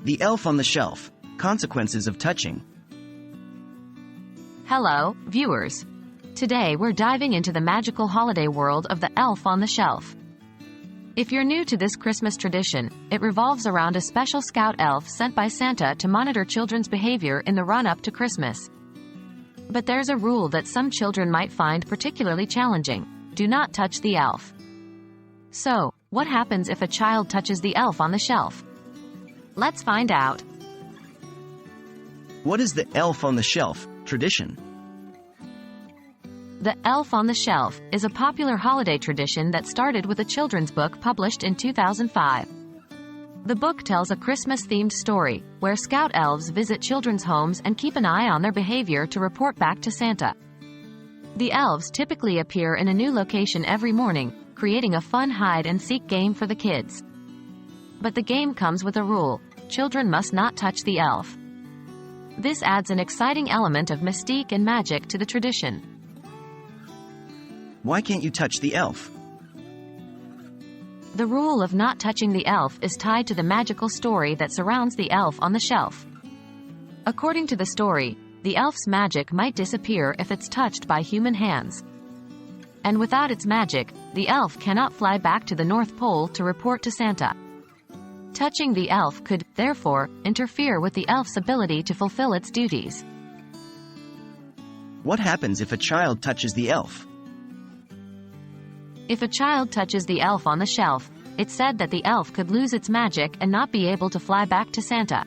The Elf on the Shelf. Consequences of touching. Hello, viewers. Today we're diving into the magical holiday world of the Elf on the Shelf. If you're new to this Christmas tradition, it revolves around a special scout elf sent by Santa to monitor children's behavior in the run-up to Christmas. But there's a rule that some children might find particularly challenging: do not touch the elf. So, what happens if a child touches the elf on the shelf? Let's find out. What is the Elf on the Shelf tradition? The Elf on the Shelf is a popular holiday tradition that started with a children's book published in 2005. The book tells a Christmas-themed story, where scout elves visit children's homes and keep an eye on their behavior to report back to Santa. The elves typically appear in a new location every morning, creating a fun hide-and-seek game for the kids. But the game comes with a rule: children must not touch the elf. This adds an exciting element of mystique and magic to the tradition. Why can't you touch the elf? The rule of not touching the elf is tied to the magical story that surrounds the elf on the shelf. According to the story, the elf's magic might disappear if it's touched by human hands. And without its magic, the elf cannot fly back to the North Pole to report to Santa. Touching the elf could, therefore, interfere with the elf's ability to fulfill its duties. What happens if a child touches the elf? If a child touches the elf on the shelf, it's said that the elf could lose its magic and not be able to fly back to Santa.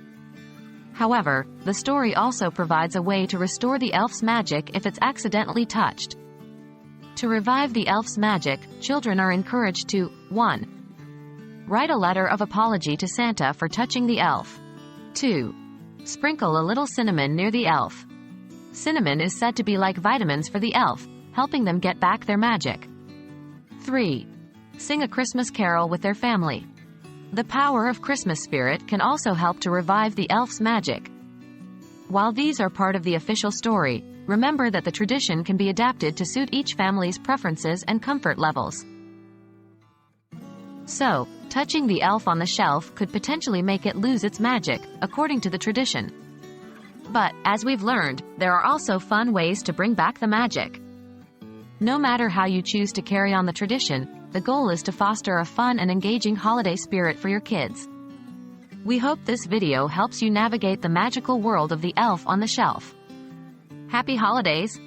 However, the story also provides a way to restore the elf's magic if it's accidentally touched. To revive the elf's magic, children are encouraged to 1. Write a letter of apology to Santa for touching the elf. 2. Sprinkle a little cinnamon near the elf. Cinnamon is said to be like vitamins for the elf, helping them get back their magic. 3. Sing a Christmas carol with their family. The power of Christmas spirit can also help to revive the elf's magic. While these are part of the official story, remember that the tradition can be adapted to suit each family's preferences and comfort levels. So, touching the elf on the shelf could potentially make it lose its magic, according to the tradition. But, as we've learned, there are also fun ways to bring back the magic. No matter how you choose to carry on the tradition, the goal is to foster a fun and engaging holiday spirit for your kids. We hope this video helps you navigate the magical world of the elf on the shelf. Happy holidays!